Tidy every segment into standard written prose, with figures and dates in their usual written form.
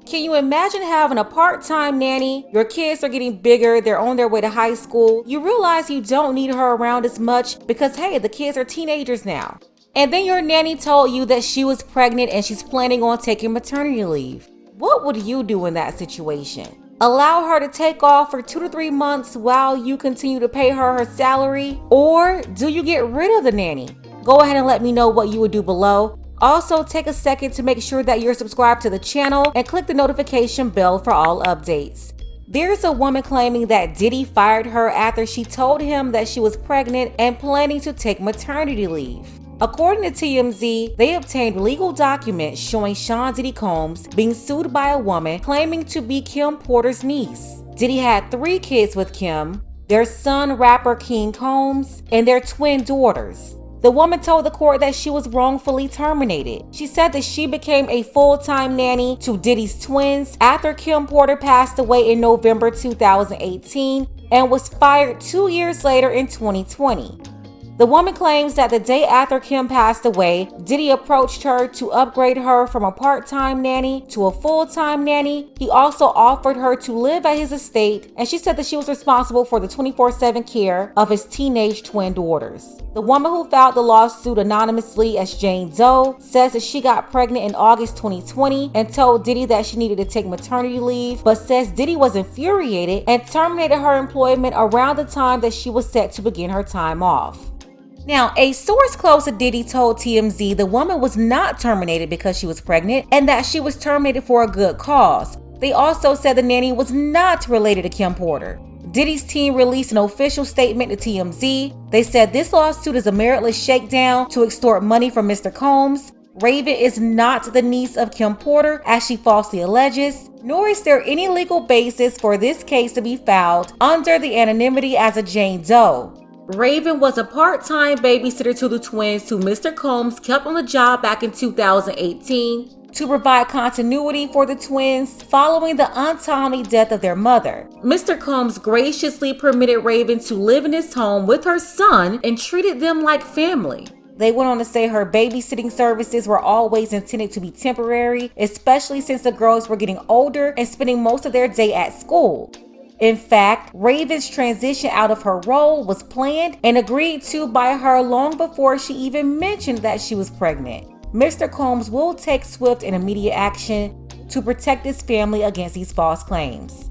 Can you imagine having a part-time nanny? Your kids are getting bigger, they're on their way to high school. You realize you don't need her around as much because, hey, the kids are teenagers now. And then your nanny told you that she was pregnant and she's planning on taking maternity leave. What would you do in that situation? Allow her to take off for 2 to 3 months while you continue to pay her salary? Or do you get rid of the nanny? Go ahead and let me know what you would do below. Also, take a second to make sure that you're subscribed to the channel and click the notification bell for all updates. There's a woman claiming that Diddy fired her after she told him that she was pregnant and planning to take maternity leave. According to TMZ, they obtained legal documents showing Sean Diddy Combs being sued by a woman claiming to be Kim Porter's niece. Diddy had 3 kids with Kim, their son rapper King Combs, and their twin daughters. The woman told the court that she was wrongfully terminated. She said that she became a full-time nanny to Diddy's twins after Kim Porter passed away in November 2018 and was fired 2 years later in 2020. The woman claims that the day after Kim passed away, Diddy approached her to upgrade her from a part-time nanny to a full-time nanny. He also offered her to live at his estate, and she said that she was responsible for the 24/7 care of his teenage twin daughters. The woman who filed the lawsuit anonymously as Jane Doe says that she got pregnant in August 2020 and told Diddy that she needed to take maternity leave, but says Diddy was infuriated and terminated her employment around the time that she was set to begin her time off. Now, a source close to Diddy told TMZ the woman was not terminated because she was pregnant and that she was terminated for a good cause. They also said the nanny was not related to Kim Porter. Diddy's team released an official statement to TMZ. They said this lawsuit is a meritless shakedown to extort money from Mr. Combs. Raven is not the niece of Kim Porter, as she falsely alleges, nor is there any legal basis for this case to be filed under the anonymity as a Jane Doe. Raven was a part-time babysitter to the twins who Mr. Combs kept on the job back in 2018 to provide continuity for the twins following the untimely death of their mother. Mr. Combs graciously permitted Raven to live in his home with her son and treated them like family. They went on to say her babysitting services were always intended to be temporary, especially since the girls were getting older and spending most of their day at school. In fact, Raven's transition out of her role was planned and agreed to by her long before she even mentioned that she was pregnant. Mr. Combs will take swift and immediate action to protect his family against these false claims.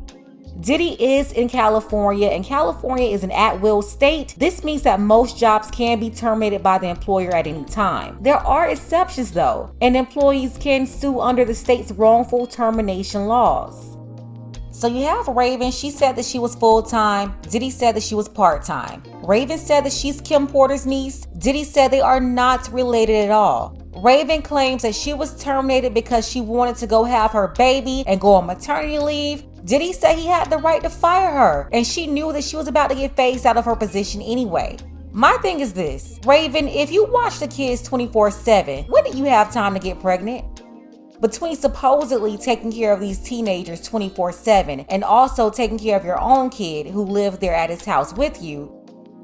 Diddy is in California, and California is an at-will state. This means that most jobs can be terminated by the employer at any time. There are exceptions though, and employees can sue under the state's wrongful termination laws. So you have Raven, she said that she was full-time. Diddy said that she was part-time. Raven said that she's Kim Porter's niece. Diddy said they are not related at all. Raven claims that she was terminated because she wanted to go have her baby and go on maternity leave. Diddy said he had the right to fire her, and she knew that she was about to get phased out of her position anyway. My thing is this, Raven, if you watch the kids 24/7, when do you have time to get pregnant? Between supposedly taking care of these teenagers 24/7 and also taking care of your own kid who lived there at his house with you,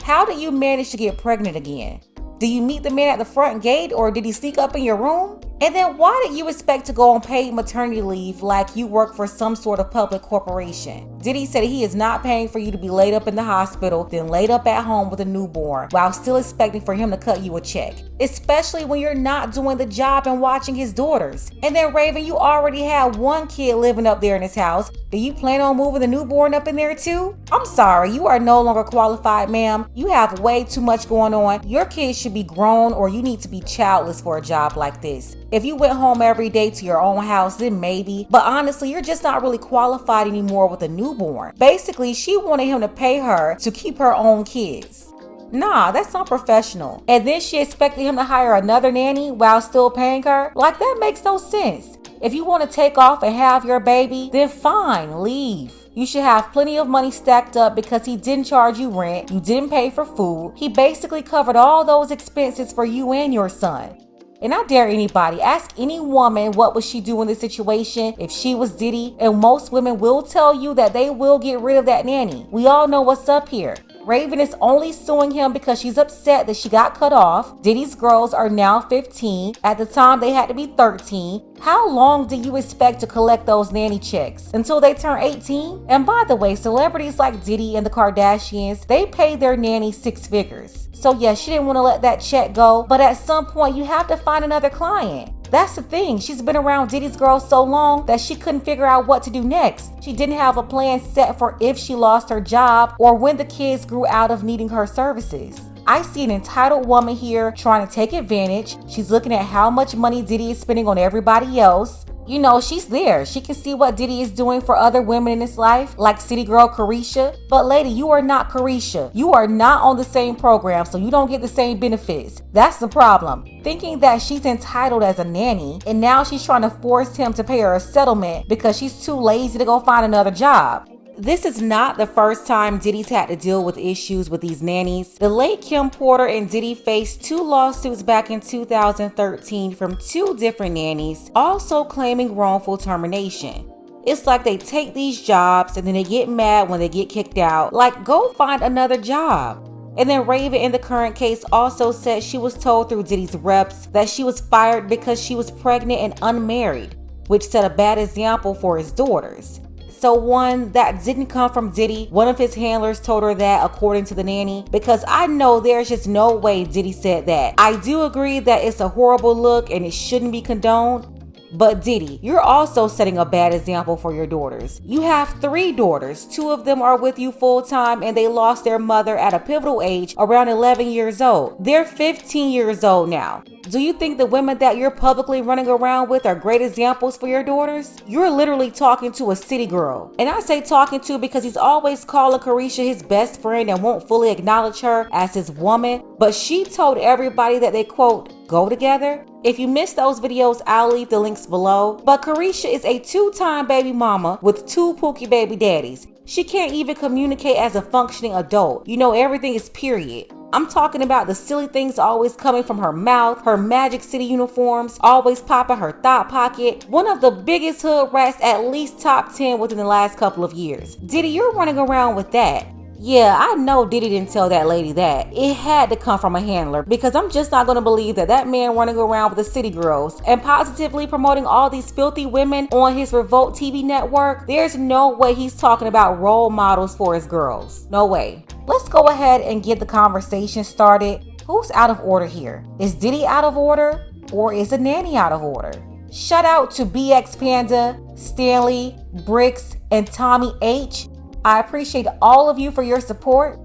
how do you manage to get pregnant again? Do you meet the man at the front gate, or did he sneak up in your room? And then why did you expect to go on paid maternity leave like you work for some sort of public corporation? Diddy said he is not paying for you to be laid up in the hospital, then laid up at home with a newborn, while still expecting for him to cut you a check. Especially when you're not doing the job and watching his daughters. And then Raven, you already had one kid living up there in his house. Do you plan on moving the newborn up in there too? I'm sorry, you are no longer qualified, ma'am. You have way too much going on. Your kids should be grown, or you need to be childless for a job like this. If you went home every day to your own house, then maybe. But honestly, you're just not really qualified anymore with a newborn. Basically, she wanted him to pay her to keep her own kids. Nah, that's unprofessional. And then she expected him to hire another nanny while still paying her? Like, that makes no sense. If you want to take off and have your baby, then fine, leave. You should have plenty of money stacked up because he didn't charge you rent, you didn't pay for food. He basically covered all those expenses for you and your son. And I dare anybody, ask any woman what would she do in this situation if she was Diddy, and most women will tell you that they will get rid of that nanny. We all know what's up here. Raven is only suing him because she's upset that she got cut off. Diddy's girls are now 15. At the time, they had to be 13. How long do you expect to collect those nanny checks? Until they turn 18? And by the way, celebrities like Diddy and the Kardashians, they pay their nanny 6 figures. So yeah, she didn't want to let that check go, but at some point you have to find another client. That's the thing, she's been around Diddy's girls so long that she couldn't figure out what to do next. She didn't have a plan set for if she lost her job or when the kids grew out of needing her services. I see an entitled woman here trying to take advantage. She's looking at how much money Diddy is spending on everybody else. You know, she's there. She can see what Diddy is doing for other women in his life, like city girl Carisha. But lady, you are not Carisha. You are not on the same program, so you don't get the same benefits. That's the problem. Thinking that she's entitled as a nanny, and now she's trying to force him to pay her a settlement because she's too lazy to go find another job. This is not the first time Diddy's had to deal with issues with these nannies. The late Kim Porter and Diddy faced 2 lawsuits back in 2013 from 2 different nannies, also claiming wrongful termination. It's like they take these jobs and then they get mad when they get kicked out, like go find another job. And then Raven in the current case also said she was told through Diddy's reps that she was fired because she was pregnant and unmarried, which set a bad example for his daughters. So one, that didn't come from Diddy. One of his handlers told her that, according to the nanny, because I know there's just no way Diddy said that. I do agree that it's a horrible look and it shouldn't be condoned. But Diddy, you're also setting a bad example for your daughters. You have 3 daughters. 2 of them are with you full time and they lost their mother at a pivotal age around 11 years old. They're 15 years old now. Do you think the women that you're publicly running around with are great examples for your daughters? You're literally talking to a city girl. And I say talking to because he's always calling Carisha his best friend and won't fully acknowledge her as his woman. But she told everybody that they, quote, go together. If you missed those videos, I'll leave the links below. But Carisha is a 2-time baby mama with 2 Pookie baby daddies. She can't even communicate as a functioning adult. You know, everything is period. I'm talking about the silly things always coming from her mouth, her Magic City uniforms, always popping her thought pocket. One of the biggest hood rats, at least top 10 within the last couple of years. Diddy, you're running around with that. Yeah, I know Diddy didn't tell that lady that. It had to come from a handler because I'm just not going to believe that that man running around with the city girls and positively promoting all these filthy women on his Revolt TV network. There's no way he's talking about role models for his girls. No way. Let's go ahead and get the conversation started. Who's out of order here? Is Diddy out of order or is the nanny out of order? Shout out to BX Panda, Stanley, Bricks, and Tommy H. I appreciate all of you for your support.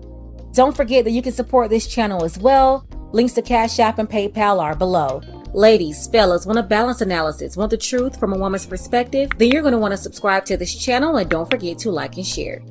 Don't forget that you can support this channel as well. Links to Cash App and PayPal are below. Ladies, fellas, want a balanced analysis, want the truth from a woman's perspective? Then you're going to want to subscribe to this channel and don't forget to like and share.